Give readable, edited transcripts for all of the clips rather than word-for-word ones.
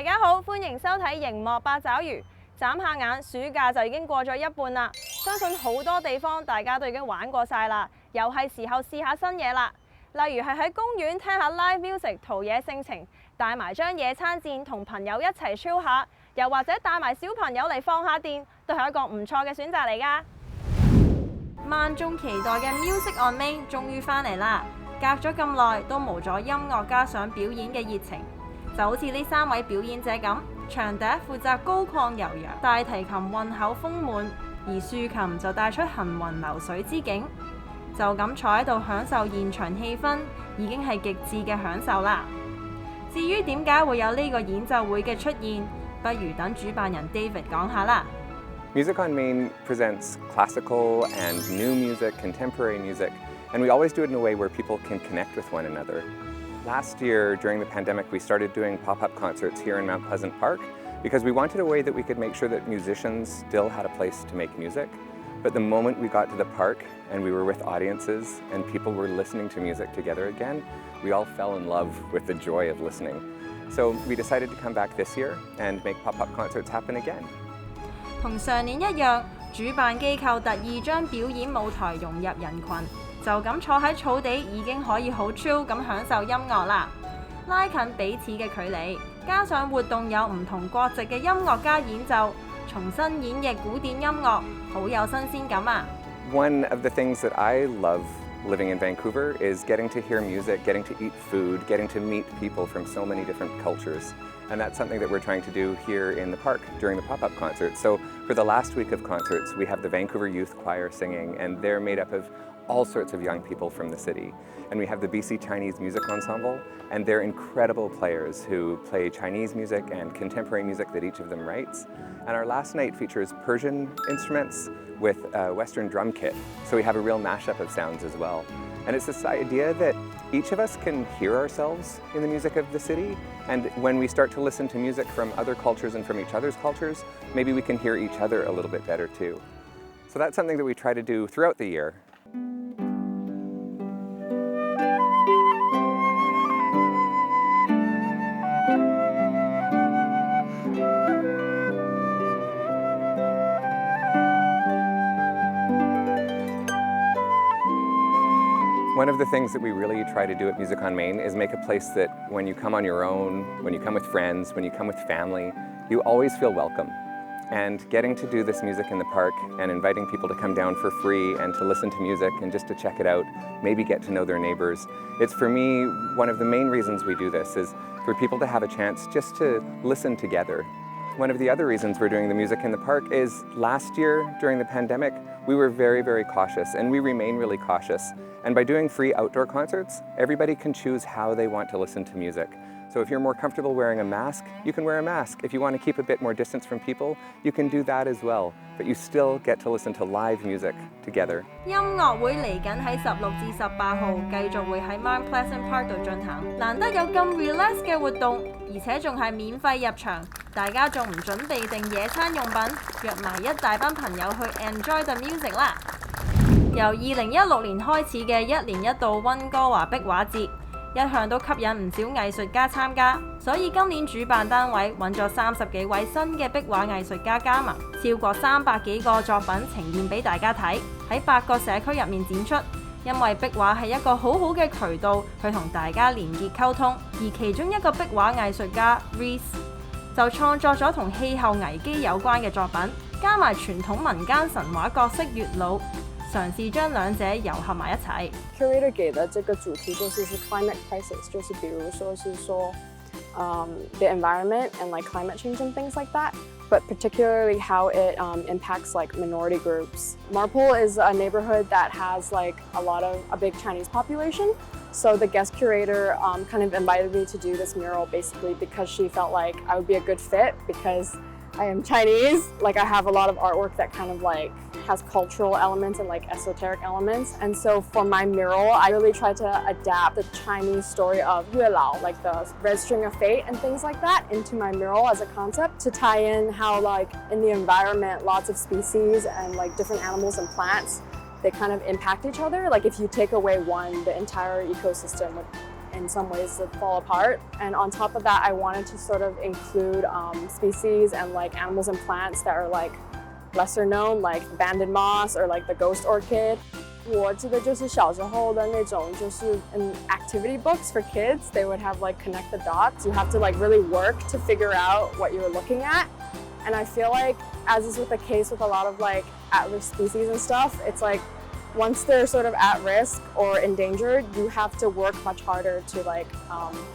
大家好，歡迎收睇熒幕八爪魚。眨下眼，暑假就已經過咗一半啦。相信好多地方大家都已經玩過晒啦，又係時候試下新嘢啦。例如係喺公園聽下 live music 陶冶性情，帶埋張野餐墊同朋友一齊 chill 下，又或者帶埋小朋友嚟放下電，都係一個唔錯嘅選擇嚟㗎。萬眾期待嘅 Music on Main 終於返嚟啦！隔咗咁耐都冇咗音樂家想表演嘅熱情，就好似呢3位表演者咁，長笛負責高亢悠揚，大提琴渾厚豐滿，而豎琴就帶出行雲流水之景。就咁坐喺度享受現場氣氛，已經係極致嘅享受啦。至於點解會有呢個演奏會嘅出現，不如等主辦人 David 講下啦。Music on Main presents classical and new music, contemporary music, and we always do it in a way where people can connect with one another. Last year, during the pandemic, we started doing pop-up concerts here in Mount Pleasant Park because we wanted a way that we could make sure that musicians still had a place to make music. But the moment we got to the park and we were with audiences and people were listening to music together again, we all fell in love with the joy of listening. So we decided to come back this year and make pop-up concerts happen again. 同上年一樣，主辦機構特意將表演舞台融入人群，就咁坐喺草地已經可以好 chill 咁享受音樂啦，拉近彼此嘅距離，加上活動有唔同國籍嘅音樂家演奏，重新演繹古典音樂，好有新鮮感啊！ One of the things that I love living in Vancouver is getting to hear music, getting to eat food, getting to meet people from so many different cultures. And that's something that we're trying to do here in the park during the pop-up concerts. So for the last week of concerts, we have the Vancouver Youth Choir singing, and they're made up of all sorts of young people from the city. And we have the BC Chinese Music Ensemble, and they're incredible players who play Chinese music and contemporary music that each of them writes. And our last night features Persian instruments with a Western drum kit. So we have a real mashup of sounds as well. And it's this idea that each of us can hear ourselves in the music of the city, and when we start to listen to music from other cultures and from each other's cultures, maybe we can hear each other a little bit better too. So that's something that we try to do throughout the year. One of the things that we really try to do at Music on Main is make a place that when you come on your own, when you come with friends, when you come with family, you always feel welcome. And getting to do this music in the park and inviting people to come down for free and to listen to music and just to check it out, maybe get to know their neighbors. It's for me, one of the main reasons we do this is for people to have a chance just to listen together. One of the other reasons we're doing the music in the park is last year during the pandemic, we were very, very cautious, and we remain really cautious. And by doing free outdoor concerts, everybody can choose how they want to listen to music. So if you're more comfortable wearing a mask, you can wear a mask. If you want to keep a bit more distance from people, you can do that as well. But you still get to listen to live music together. 音樂會嚟緊喺16至18號繼續會喺 Mount Pleasant Park 度進行，難得有咁 relax 嘅活動，而且仲係免費入場，大家仲唔準備定野餐用品，約埋一大班朋友去 enjoy the music 啦！由2016年開始嘅1年1度溫哥華壁畫節，一向都吸引唔少藝術家參加，所以今年主辦單位揾咗30幾位新嘅壁畫藝術家加盟，超過300幾個作品呈現俾大家睇，喺8個社區入面展出。因為壁畫係一個好好嘅渠道去同大家連結溝通，而其中一個壁畫藝術家 Reese 就創作咗同氣候危機有關嘅作品，加埋傳統民間神話角色月老，嘗試將兩者糅合埋一齊。Curator 給的這個主題就是 climate crisis， 就是比如說是說the environment and like climate change and things like that, but particularly how it impacts like minority groups. Marpole is a neighborhood that has like a big Chinese population. So the guest curator kind of invited me to do this mural basically because she felt like I would be a good fit because I am Chinese. Like I have a lot of artwork that kind of like has cultural elements and like esoteric elements. And so for my mural, I really tried to adapt the Chinese story of Yue Lao, like the red string of fate and things like that into my mural as a concept to tie in how like in the environment, lots of species and like different animals and plants, they kind of impact each other. Like if you take away one, the entire ecosystem would in some ways to fall apart. And on top of that, I wanted to sort of include species and like animals and plants that are like lesser known, like banded moss or like the ghost orchid. 我记得就是小时候的那种，就是 in activity books for kids, they would have like connect the dots. You have to like really work to figure out what you're looking at. And I feel like, as is with the case with a lot of like at-risk species and stuff, it's like once they're sort of at risk or endangered, you have to work much harder to like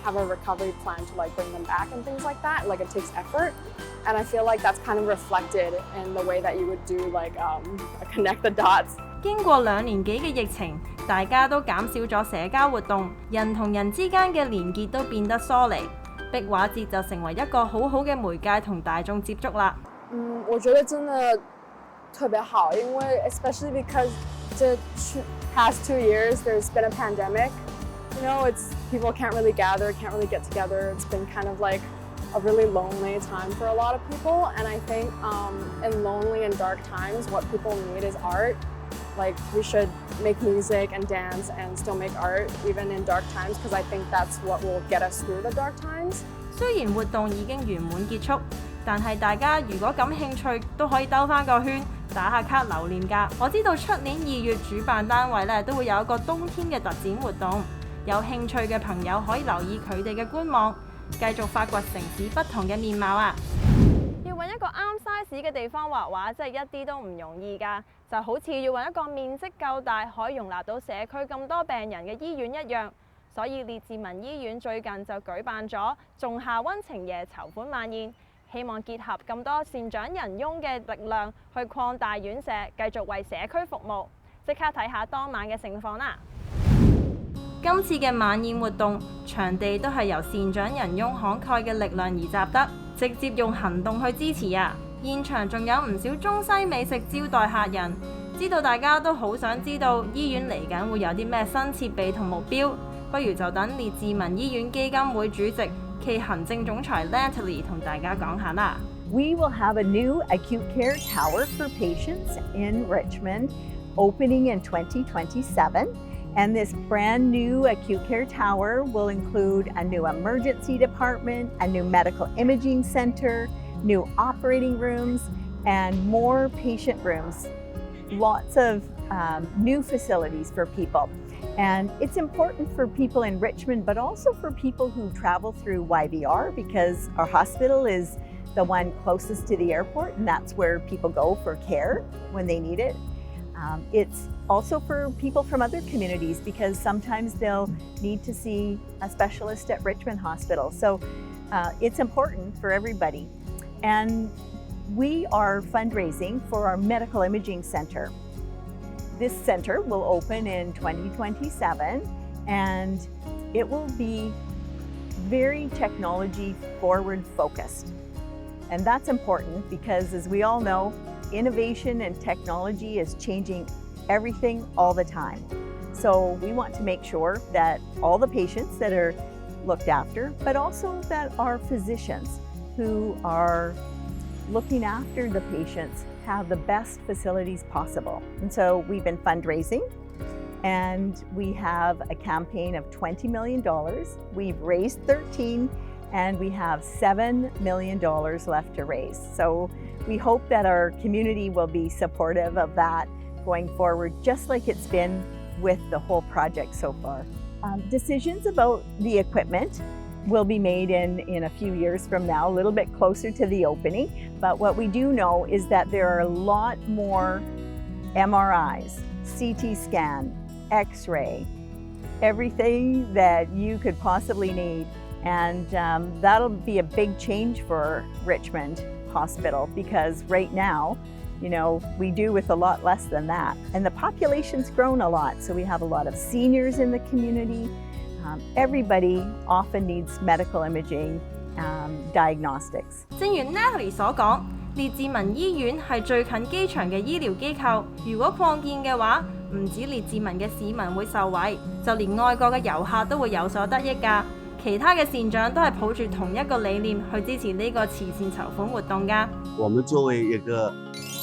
have a recovery plan to like bring them back and things like that. Like it takes effort. And I feel like that's kind of reflected in the way that you would do like connect the dots. 經過2年幾嘅疫情，大家都減少咗社交活動，人同人之間嘅連結都變得疏離，壁畫節就成為一個好好嘅媒介同大眾接觸啦。我覺得真的特別好，因為 especially because the past 2 years there's been a pandemic. You know, it's people can't really gather, can't really get together. It's been kind of like a really lonely time for a lot of people, and I think in lonely and dark times, what people need is art. Like we should make music and dance and still make art even in dark times, because I think that's what will get us through the dark times. 雖然活動已經圓滿結束，但係大家如果感興趣，都可以兜返個圈，打下卡留念㗎。我知道出年2月主辦單位咧都會有一個冬天嘅特展活動，有興趣嘅朋友可以留意佢哋嘅官網，繼續發掘城市不同嘅面貌啊！要揾一個啱 size 嘅地方畫畫，真係一啲都唔容易㗎。就好似要揾一個面積夠大，可以容納到社區咁多病人嘅醫院一樣。所以列治文醫院最近就舉辦咗仲夏溫情夜籌款晚宴，希望結合咁多善長仁翁嘅力量去擴大院舍，繼續為社區服務。即刻睇下當晚嘅情況啦！今次嘅晚宴活動場地都係由善長仁翁慷慨嘅力量而集得，直接用行動去支持啊！現場仲有唔少中西美食招待客人，知道大家都好想知道醫院嚟緊會有啲咩新設備同目標，不如就等列治文醫院基金會主席暨行政總裁 Natalie 同大家講下啦。We will have a new acute care tower for patients in Richmond opening in 2027. And this brand new acute care tower will include a new emergency department, a new medical imaging center, new operating rooms, and more patient rooms. Lots of new facilities for people. And it's important for people in Richmond, but also for people who travel through YVR, because our hospital is the one closest to the airport, and that's where people go for care when they need it. It's also for people from other communities, because sometimes they'll need to see a specialist at Richmond Hospital. So it's important for everybody. And we are fundraising for our medical imaging center. This center will open in 2027, and it will be very technology forward focused. And that's important because, as we all know, innovation and technology is changing everything all the time. So we want to make sure that all the patients that are looked after, but also that our physicians who are looking after the patients have the best facilities possible. And so we've been fundraising, and we have a campaign of $20 million. We've raised 13, and we have $7 million left to raise. So we hope that our community will be supportive of that going forward, just like it's been with the whole project so far. Decisions about the equipment will be made in a few years from now, a little bit closer to the opening. But what we do know is that there are a lot more MRIs, CT scan, X-ray, everything that you could possibly need. And that'll be a big change for Richmond Hospital, because right now, you know, we do with a lot less than that. And the population's grown a lot, so we have a lot of seniors in the community. Everybody often needs medical imaging diagnostics. 正如 Natalie 所講，列治文醫院係最近機場嘅醫療機構。如果擴建嘅話，唔止列治文嘅市民會受惠，就連外國嘅遊客都會有所得益㗎。其他嘅善長都係抱住同一個理念去支持呢個慈善籌款活動㗎。我們作為一個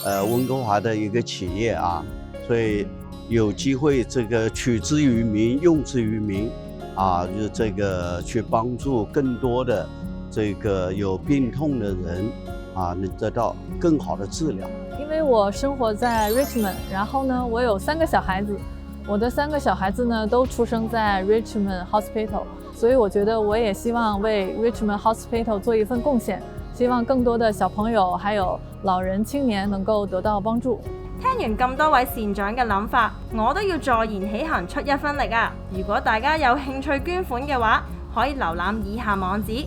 溫哥華的一個企業啊，所以有機會這個取之於民，用之於民，就是这个去帮助更多的这个有病痛的人能得到更好的治疗。因为我生活在 Richmond， 然后呢，我有3个小孩子，我的3个小孩子呢都出生在 Richmond Hospital， 所以我觉得我也希望为 Richmond Hospital 做一份贡献，希望更多的小朋友還有老人青年能夠得到幫助。聽完咁多位善長嘅諗法，我都要坐言起行出一分力啊！如果大家有興趣捐款嘅話，可以瀏覽以下網址。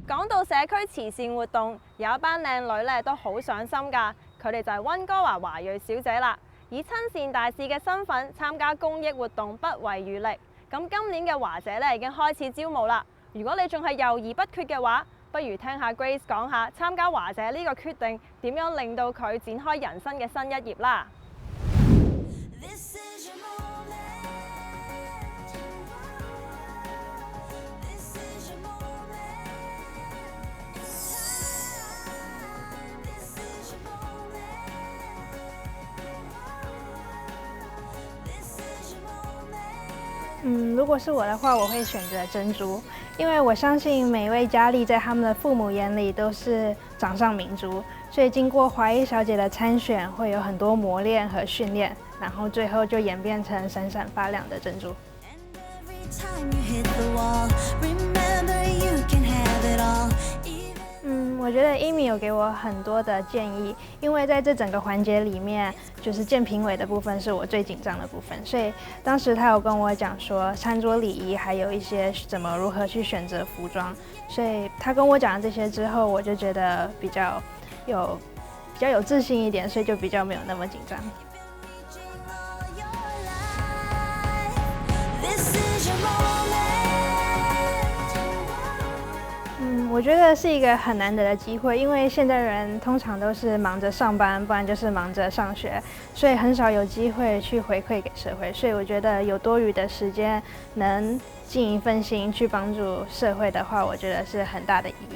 講到社區慈善活動，有一班靚女咧都好上心㗎，佢哋就係溫哥華華裔小姐啦，以親善大使嘅身份參加公益活動不遺餘力。咁今年嘅華姐咧已經開始招募啦，如果你仲係猶豫不決嘅話，不如聽下 Grace 講下參加華姐呢個決定點樣令到佢展開人生嘅新一頁啦。如果是我的话，我会选择珍珠，因为我相信每位佳丽在他们的父母眼里都是掌上明珠，所以经过华裔小姐的参选，会有很多磨练和训练，然后最后就演变成闪闪发亮的珍珠。我觉得Amy有给我很多的建议，因为在这整个环节里面，就是见评委的部分是我最紧张的部分，所以当时他有跟我讲说餐桌礼仪，还有一些如何去选择服装，所以他跟我讲了这些之后，我就觉得比较有自信一点，所以就比较没有那么紧张。我觉得是一个很难得的机会，因为现在人通常都是忙着上班，不然就是忙着上学，所以很少有機會去回饋給社會。所以我覺得有多餘的時間，能盡一份心去幫助社會的話，我覺得是很大的意義。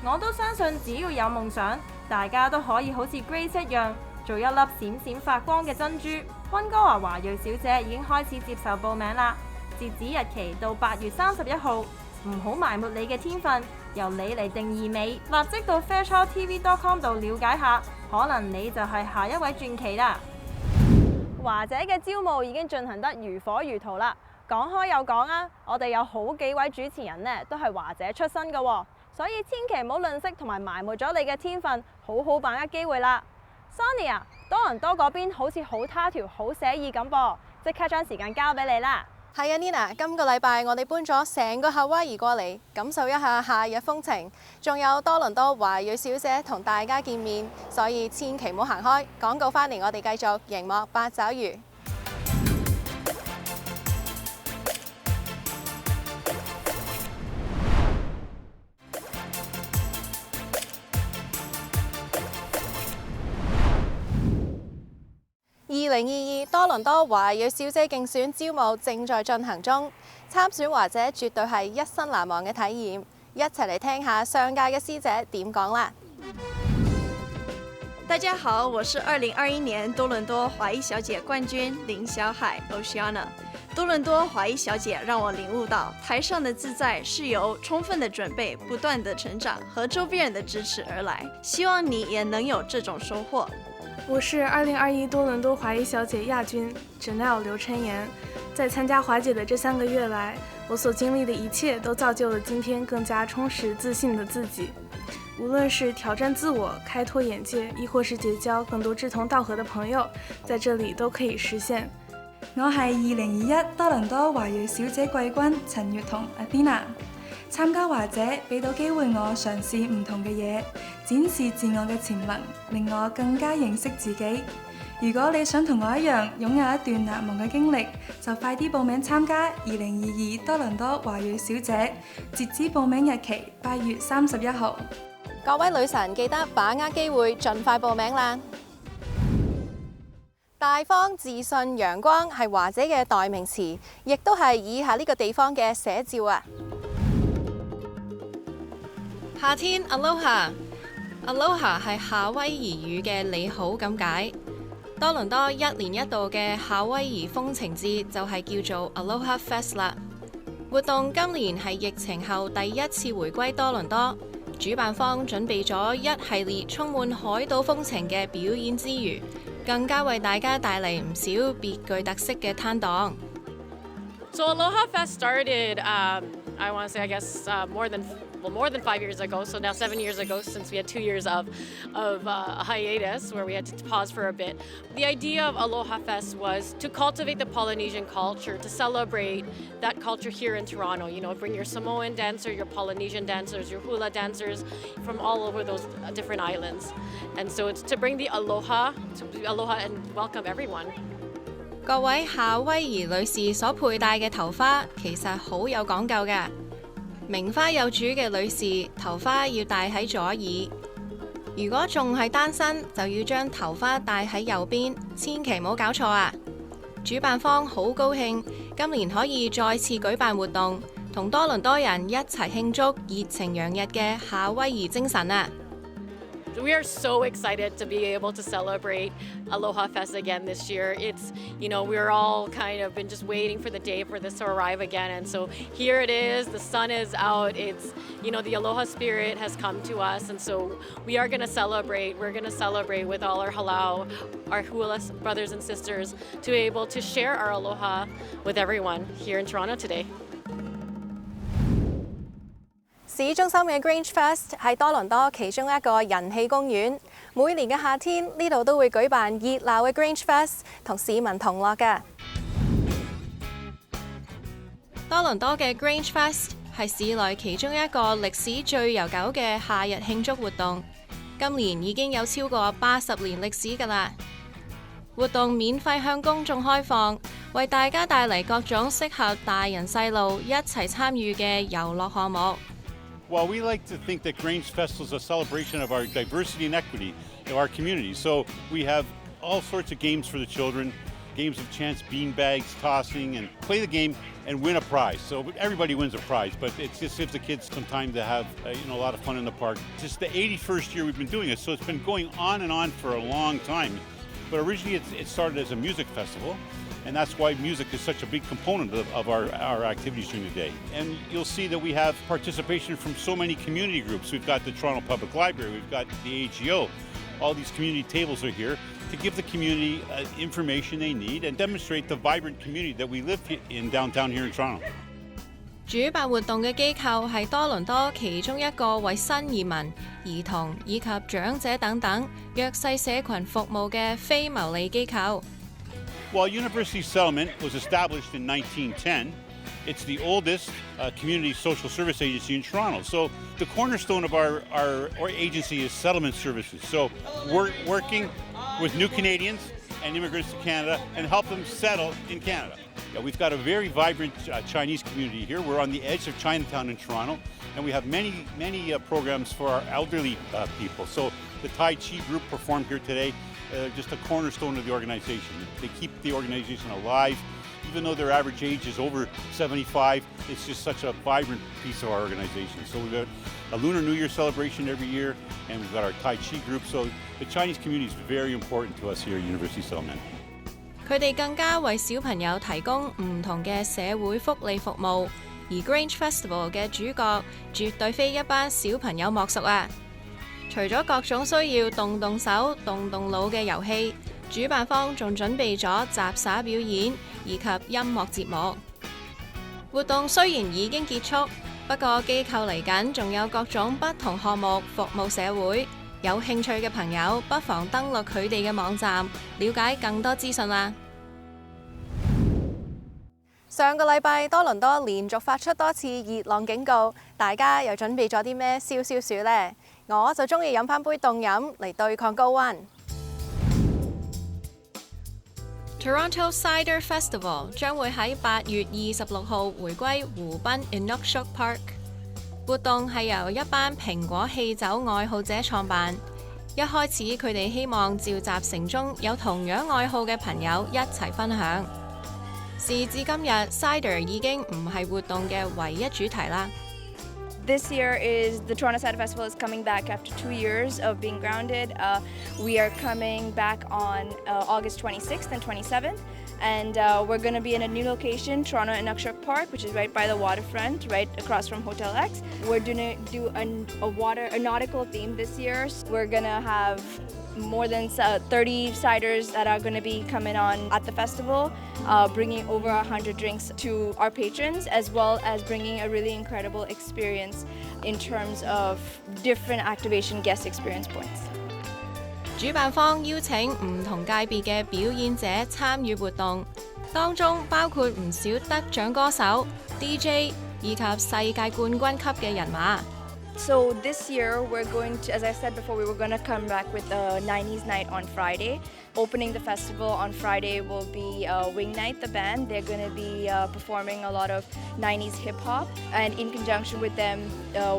我都相信只要有夢想，大家都可以好似 Grace 一樣，做一粒閃閃發光嘅珍珠。溫哥華華裔小姐已經開始接受報名啦，截止日期到8月31號，唔好埋沒你嘅天分。由你嚟定義美，立即到 fairchildtv.com 度了解下，可能你就係下一位傳奇啦。華姐嘅招募已經進行得如火如荼啦。講開又講啊，我哋有好幾位主持人呢都係華姐出身嘅喎，所以千祈唔好吝嗇同埋埋沒咗你嘅天分，好好把握機會啦。Sonny 啊，多倫多嗰邊好似好他條好寫意咁噃，即刻將時間交俾你啦。係啊 ，Nina， 今個禮拜我哋搬咗成個夏威夷過嚟，感受一下夏日風情，仲有多倫多華裔小姐同大家見面，所以千祈唔好行開。廣告翻嚟，我哋繼續熒幕八爪魚。2022多倫多華裔小姐競選招募正在進行中，參選華姐絕對係一生難忘嘅體驗。一齊嚟聽下上屆嘅師姐點講啦！大家好，我是2021年多倫多華裔小姐冠軍林小海 Oceana。多倫多華裔小姐讓我領悟到，台上的自在是由充分的準備、不斷的成長和周邊人的支持而來。希望你也能有這種收穫。我是2021多倫多華裔小姐亞軍 Janelle 劉琛妍。在參加華姐的這3個月來，我所經歷的一切都造就了今天更加充實自信的自己。無論是挑戰自我、開拓眼界，亦或是結交更多志同道合的朋友，在這裡都可以實現。我係2021多倫多華裔小姐季軍陳月彤 Athena。參加華姐俾到機會我嘗試唔同嘅嘢，展示自我嘅潛能，令我更加認識自己。如果你想同我一樣擁有一段難忘嘅經歷，就快啲報名參加2022多倫多華裔小姐，截止報名日期8月31號。各位女神記得把握機會，盡快報名啦！大方、自信、陽光係華姐嘅代名詞，亦都係以下呢個地方嘅寫照啊！夏天 Aloha 係夏威夷語嘅你好咁解。多倫多一年一度嘅夏威夷風情節就係叫做 Aloha Fest 啦。活動今年係疫情後第一次回歸多倫多，主辦方準備咗一系列充滿海島風情嘅表演之餘，更加為大家帶嚟唔少別具特色嘅攤檔。So Aloha Fest started, I want to say, I guess, more than 5 years ago. So now 7 years ago, since we had 2 years of a hiatus where we had to pause for a bit. The idea of Aloha Fest was to cultivate the Polynesian culture, to celebrate that culture here in Toronto. You know, bring your Samoan dancer, your Polynesian dancers, your hula dancers from all over those different islands. And so it's to bring the aloha and welcome everyone. 各位夏威夷女士所佩戴嘅頭花其實好有講究嘅。名花有主嘅女士，頭花要戴喺左耳；如果仲係單身，就要將頭花戴喺右邊，千祈唔好搞錯啊！主辦方好高興，今年可以再次舉辦活動，同多倫多人一齊慶祝熱情洋溢嘅夏威夷精神啊！ We are so excited to be able to celebrate Aloha Fest again this year. It's, you know, we're all kind of been just waiting for the day for this to arrive again. And so here it is, the sun is out. It's, you know, the Aloha spirit has come to us. And so we are going to celebrate. We're going to celebrate with all our halau, our hula brothers and sisters, to be able to share our Aloha with everyone here in Toronto today. 市中心嘅 Grange Fest 係多倫多其中一個人氣公園，每年嘅夏天呢度都會舉辦熱鬧嘅 Grange Fest， 同市民同樂嘅。多倫多嘅 Grange Fest 係市內其中一個歷史最悠久嘅夏日慶祝活動，今年已經有超過80年歷史㗎啦。活動免費向公眾開放，為大家帶嚟各種適合大人細路一齊參與嘅遊樂項目。Well, we like to think that Grange Festival is a celebration of our diversity and equity of our community. So we have all sorts of games for the children, games of chance beanbags, tossing, and play the game and win a prize. So everybody wins a prize, but it just gives the kids some time to have a lot of fun in the park. It's the 81st year we've been doing it, so it's been going on and on for a long time. But originally it started as a music festival. And that's why music is such a big component of our activities during the day. And you'll see that we have participation from so many community groups. We've got the Toronto Public Library, we've got the AGO. All these community tables are here to give the community information they need and demonstrate the vibrant community that we live in downtown here in Toronto. 主辦活動嘅機構係多倫多其中一個為新移民、兒童以及長者等等弱勢社群服務嘅非牟利機構。Well, University Settlement was established in 1910. It's the oldest community social service agency in Toronto. So the cornerstone of our agency is settlement services. So we're working with new Canadians and immigrants to Canada and help them settle in Canada. Yeah, we've got a very vibrant Chinese community here. We're on the edge of Chinatown in Toronto, and we have many programs for our elderly people. So the Tai Chi group performed here today. Just a cornerstone of the organization. They keep the organization alive. Even though their average age is over 75, it's just such a vibrant piece of our organization. So we've got a Lunar New Year celebration every year, and we've got our Tai Chi group. So the Chinese community is very important to us here at University Settlement. 佢哋更加為小朋友提供唔同嘅社會福利服務，而 Grange Festival 嘅主角絕對非一班小朋友莫屬啊！除咗各種需要動手、動腦嘅遊戲，主辦方仲準備咗雜耍表演以及音樂節目。活動雖然已經結束，不過機構嚟緊仲有各種不同項目服務社會。有興趣嘅朋友不妨登錄佢哋嘅網站，了解更多資訊啦。上個禮拜多倫多連續發出多次熱浪警告，大家又準備咗啲咩消暑呢？我就中意飲返杯凍飲嚟對抗高溫。Toronto Cider Festival 將會喺8月26號回歸湖濱 Inukshuk Park。活動係由一班蘋果汽酒愛好者創辦。一開始佢哋希望召集城中有同樣愛好嘅朋友一齊分享。時至今日 ，cider 已經唔係活動嘅唯一主題啦。This year is the Toronto Cider Festival is coming back after 2 years of being grounded. We are coming back on August 26th and 27th. And we're going to be in a new location, Toronto Inukshuk Park, which is right by the waterfront, right across from Hotel X. We're going to do a nautical theme this year. We're going to have more than 30 ciders that are going to be coming on at the festival, bringing over 100 drinks to our patrons, as well as bringing a really incredible experience in terms of different activation guest experience points. 主辦方邀請唔同界別嘅表演者參與活動，當中包括唔少得獎歌手、DJ 以及世界冠軍級嘅人馬。So this year we're going to, as I said before, we were going to come back with a 90s night on Friday. Opening the festival on Friday will be Wing Night, the band. They're going to be performing a lot of 90s hip hop, and in conjunction with them,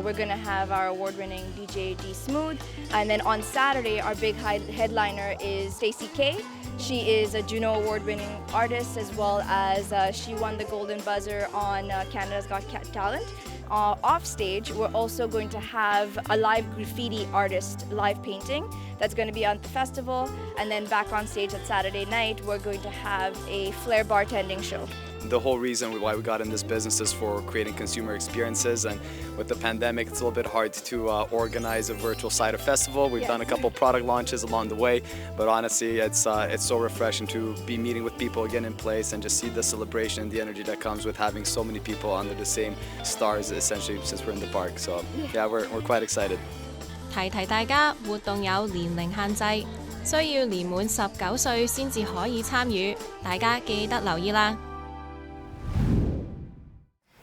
we're going to have our award-winning DJ D Smooth. And then on Saturday, our big headliner is Stacey K. She is a Juno Award-winning artist, as well as she won the Golden Buzzer on Canada's Got Talent. Off stage, we're also going to have a live graffiti artist live painting that's going to be on the festival, and then back on stage at Saturday night, we're going to have a flair bartending show. The whole reason why we got in this business is for creating consumer experiences, and with the pandemic it's a little bit hard to organize a virtual cider festival. We've done a couple product launches along the way, but honestly it's so refreshing to be meeting with people again in place and just see the celebration, the energy that comes with having so many people under the same stars essentially since we're in the park. So yeah, we're quite excited. 提大家，活動有年齡限制，需要年滿19歲先至可以參與，大家記得留意啦。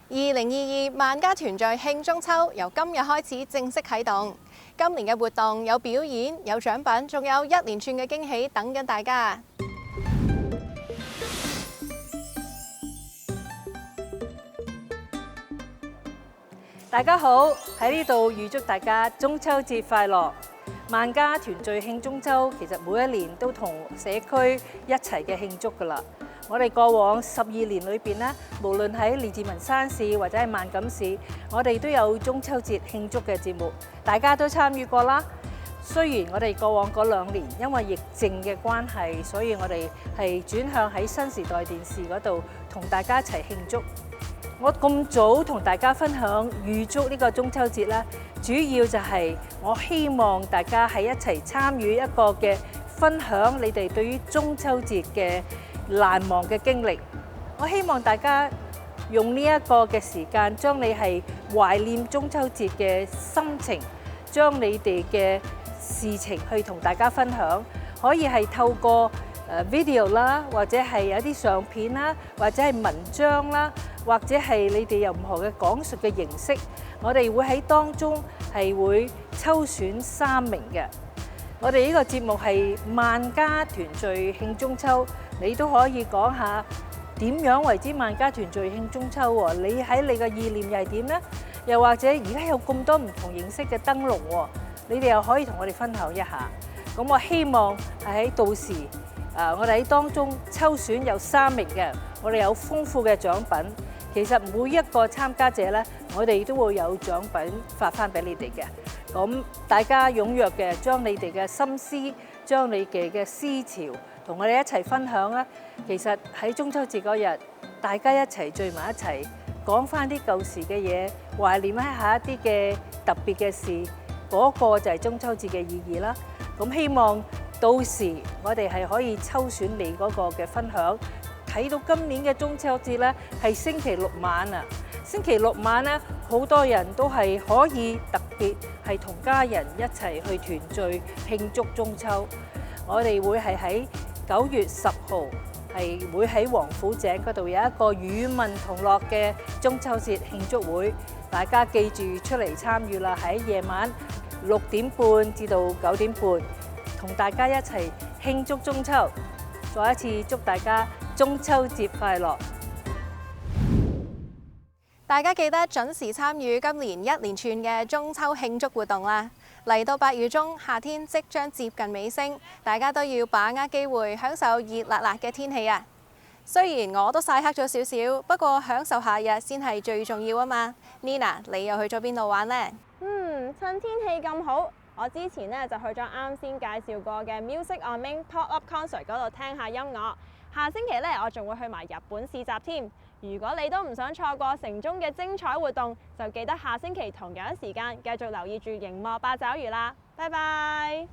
2022萬家團聚慶中秋由今日開始正式啟動。今年嘅活動有表演、有獎品，仲有一連串嘅驚喜等緊大家。大家好，喺呢度預祝大家中秋節快樂！萬家團聚慶中秋，其實每一年都同社區一齊嘅慶祝㗎啦。我哋過往12年裏邊咧，無論喺列治文山市或者係萬錦市，我哋都有中秋節慶祝嘅節目，大家都參與過啦。雖然我哋過往嗰2年因為疫症嘅關係，所以我哋係轉向喺新時代電視嗰度同大家一齊慶祝。我咁早同大家分享預祝呢個中秋節咧，主要就係我希望大家係一齊參與一個嘅分享你哋對於中秋節嘅難忘嘅經歷。我希望大家用呢一個嘅時間，將你係懷念中秋節嘅心情，將你哋嘅事情去同大家分享，可以係透過video 啦，或者係有啲相片啦，或者係文章啦，或者係你哋任何嘅講述嘅形式，我哋會喺當中係會抽選3名嘅。我哋呢個節目係萬家團聚慶中秋，你都可以講下點樣為之萬家團聚慶中秋喎？你喺你嘅意念又係點呢？又或者而家有咁多唔同形式嘅燈籠喎，你哋又可以同我哋分享一下。咁我希望係喺到時我哋喺當中抽選有3名嘅，我哋有豐富嘅獎品。其實每一個參加者呢，我哋都會有獎品發翻俾你哋嘅。咁大家踴躍嘅將你哋嘅心思，將你哋嘅思潮同我哋一齊分享啦。其實喺中秋節嗰日，大家一齊聚埋一齊，講翻啲舊時嘅嘢，懷念一下一啲嘅特別嘅事，嗰個就係中秋節嘅意義啦。咁希望到時我哋係可以抽選你嗰個嘅分享。睇到今年嘅中秋節咧，係星期6晚啊！星期6晚咧，好多人都係可以特別係同家人一齊去團聚慶祝中秋。我哋會係喺9月10號係會喺王府井嗰度有一個與民同樂嘅中秋節慶祝會，大家記住出嚟參與啦！喺夜晚6點半至到9點半，同大家一齊慶祝中秋。再一次祝大家中秋節快樂！大家記得準時參與今年一連串嘅中秋慶祝活動啦！嚟到8月中，夏天即將接近尾聲，大家都要把握機會，享受熱辣辣嘅天氣啊！雖然我都曬黑咗少少，不過享受夏日先係最重要啊嘛。Nina， 你又去咗邊度玩呢？趁天氣咁好，我之前呢就去咗啱先介紹過嘅 Music on Main Pop-up Concert 嗰度聽下音樂。下星期呢，我仲會去埋日本市集添。如果你都唔想錯過城中嘅精彩活動，就記得下星期同樣時間繼續留意住熒幕八爪魚啦。拜拜。